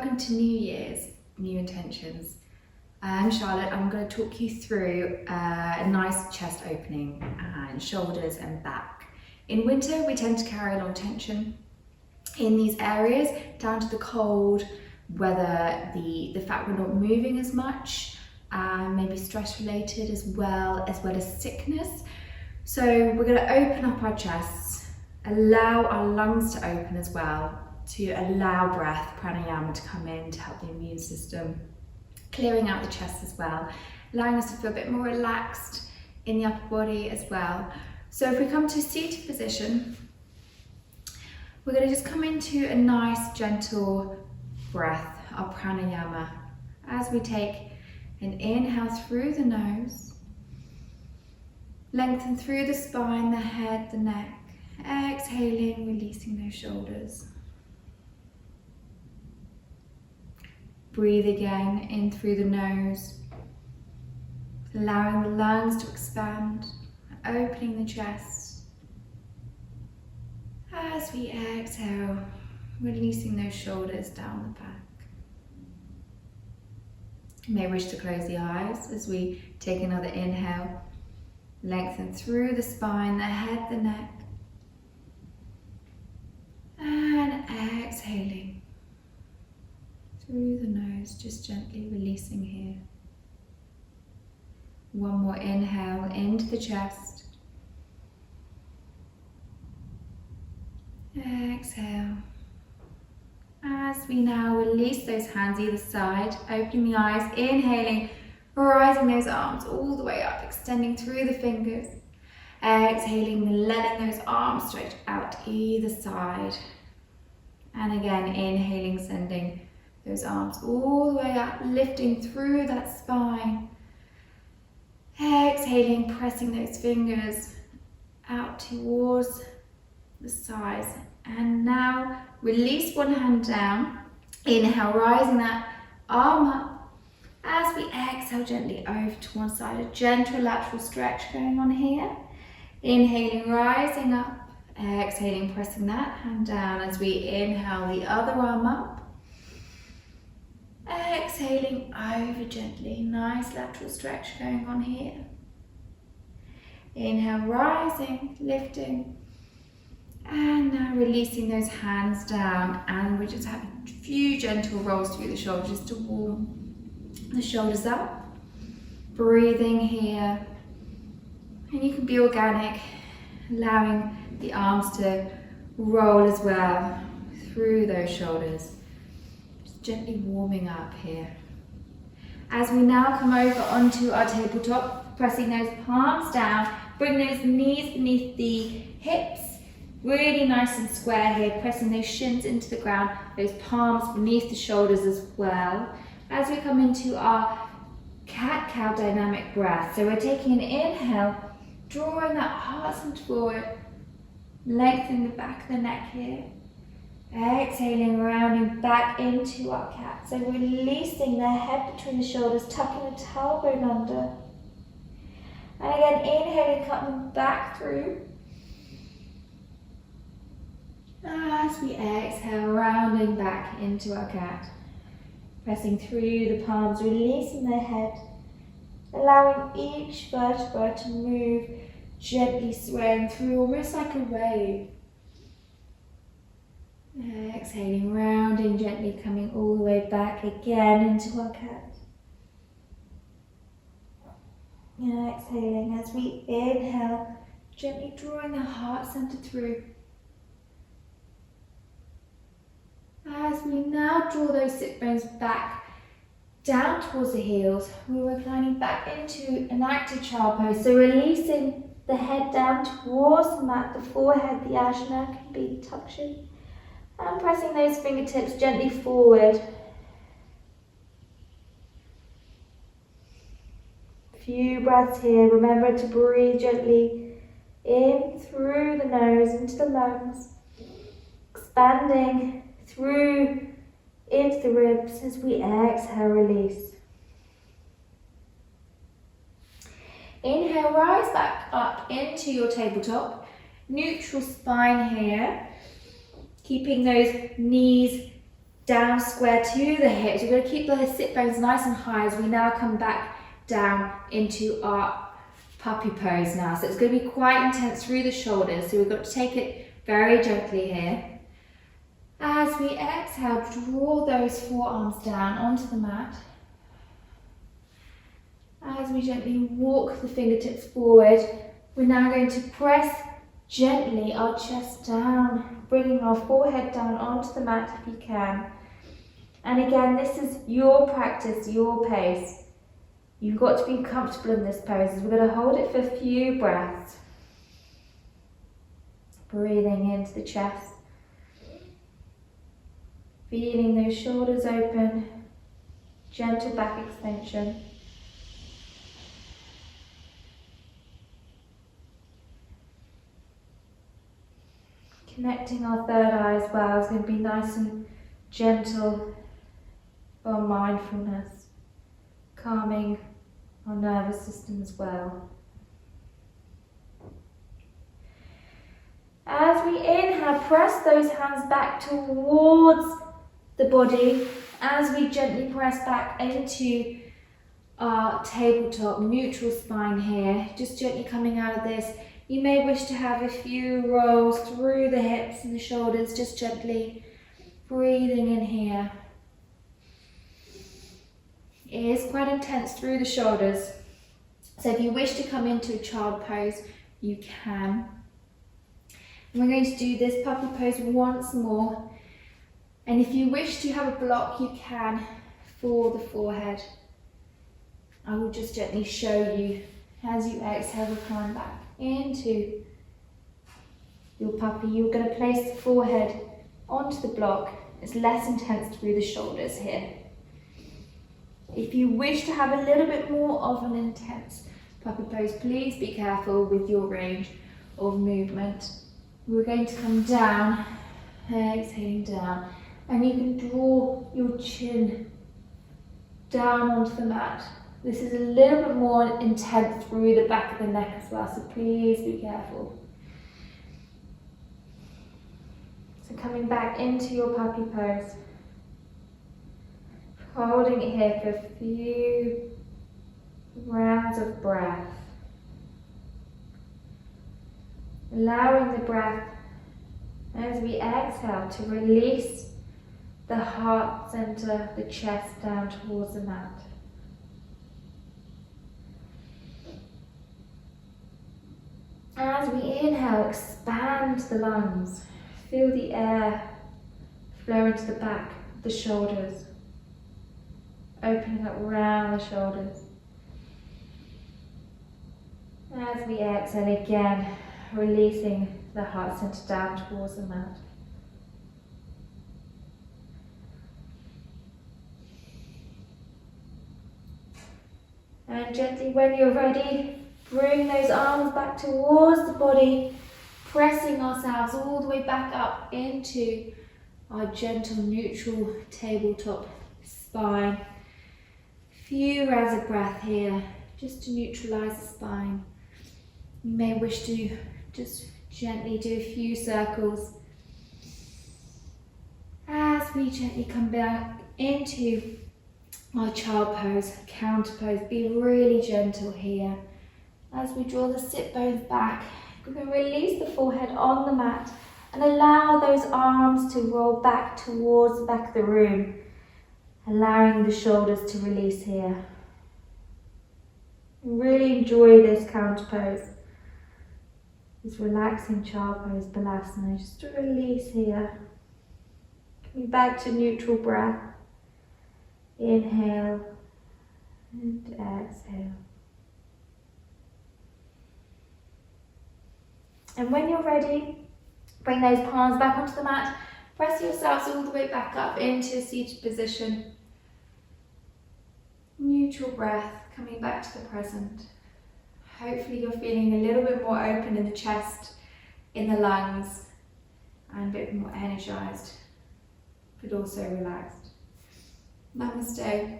welcome to New Year's, new intentions. I'm Charlotte. I'm going to talk you through a nice chest opening and shoulders and back. In winter, we tend to carry a lot of tension in these areas, down to the cold, weather, the fact we're not moving as much, maybe stress related as well as sickness. So we're going to open up our chests, allow our lungs to open as well, to allow breath, pranayama, to come in to help the immune system, clearing out the chest as well, allowing us to feel a bit more relaxed in the upper body as well. So if we come to a seated position, we're going to just come into a nice gentle breath, our pranayama, as we take an inhale through the nose, lengthen through the spine, the head, the neck, exhaling, releasing those shoulders. Breathe again in through the nose, allowing the lungs to expand, opening the chest. As we exhale, releasing those shoulders down the back. You may wish to close the eyes as we take another inhale. Lengthen through the spine, the head, the neck. And exhaling through the nose, just gently releasing here. One more inhale into the chest. Exhale. As we now release those hands either side, opening the eyes, inhaling, rising those arms all the way up, extending through the fingers. Exhaling, letting those arms stretch out either side. And again, inhaling, sending those arms all the way up, lifting through that spine. Exhaling, pressing those fingers out towards the sides. And now release one hand down. Inhale, rising that arm up. As we exhale, gently over to one side, a gentle lateral stretch going on here. Inhaling, rising up. Exhaling, pressing that hand down as we inhale the other arm up. Exhaling over gently, nice lateral stretch going on here. Inhale, rising, lifting. And now releasing those hands down, and we're just having a few gentle rolls through the shoulders just to warm the shoulders up. Breathing here. And you can be organic, allowing the arms to roll as well through those shoulders. Just gently warming up here. As we now come over onto our tabletop, pressing those palms down, bring those knees beneath the hips. Really nice and square here, pressing those shins into the ground, those palms beneath the shoulders as well. As we come into our cat-cow dynamic breath. So we're taking an inhale, drawing that heart center forward, lengthening the back of the neck here. Exhaling, rounding back into our cat. So releasing the head between the shoulders, tucking the tailbone under. And again, inhaling, coming back through. As we exhale, rounding back into our cat. Pressing through the palms, releasing the head. Allowing each vertebra to move, gently swaying through, almost like a wave. Exhaling, rounding, gently coming all the way back again into our cat. Exhaling as we inhale, gently drawing the heart center through. As we now draw those sit bones back down towards the heels, we're reclining back into an active child pose. So releasing the head down towards the mat, the forehead, the ajna can be touching. And pressing those fingertips gently forward. Few breaths here. Remember to breathe gently in through the nose into the lungs. Expanding through into the ribs as we exhale, release. Inhale, rise back up into your tabletop. Neutral spine here. Keeping those knees Down square to the hips. We're going to keep the sit bones nice and high as we now come back down into our puppy pose now. So it's going to be quite intense through the shoulders. So we've got to take it very gently here. As we exhale, draw those forearms down onto the mat. As we gently walk the fingertips forward, we're now going to press gently our chest down, bringing our forehead down onto the mat if you can. And again, this is your practice, your pace. You've got to be comfortable in this pose. We're going to hold it for a few breaths. Breathing into the chest. Feeling those shoulders open. Gentle back extension. Connecting our third eye as well. It's going to be nice and gentle for our mindfulness. Calming our nervous system as well. As we inhale, press those hands back towards the body. As we gently press back into our tabletop, neutral spine here. Just gently coming out of this. You may wish to have a few rolls through the hips and the shoulders, just gently breathing in here. It is quite intense through the shoulders. So if you wish to come into a child pose, you can. And we're going to do this puppy pose once more. And if you wish to have a block, you can for the forehead. I will just gently show you as you exhale, recline back into your puppy. You're going to place the forehead onto the block. It's less intense through the shoulders here. If you wish to have a little bit more of an intense puppy pose, please be careful with your range of movement. We're going to come down, exhaling down, and you can draw your chin down onto the mat. This is a little bit more intense through the back of the neck as well, so please be careful. So coming back into your puppy pose. Holding it here for a few rounds of breath. Allowing the breath as we exhale to release the heart center, the chest down towards the mat. As we inhale, expand the lungs. Feel the air flow into the back of the shoulders. Opening up around the shoulders. As we exhale again, releasing the heart center down towards the mat. And gently, when you're ready, bring those arms back towards the body, pressing ourselves all the way back up into our gentle neutral tabletop spine. Few rounds of breath here, just to neutralize the spine. You may wish to just gently do a few circles as we gently come back into our child pose, counter pose. Be really gentle here. As we draw the sit bones back, we're going to release the forehead on the mat and allow those arms to roll back towards the back of the room. Allowing the shoulders to release here. Really enjoy this counter pose. This relaxing child pose, balasana. Just to release here. Coming back to neutral breath. Inhale and exhale. And when you're ready, bring those palms back onto the mat. Press yourselves all the way back up into a seated position. Neutral breath, coming back to the present. Hopefully you're feeling a little bit more open in the chest, in the lungs, and a bit more energized, but also relaxed. Namaste.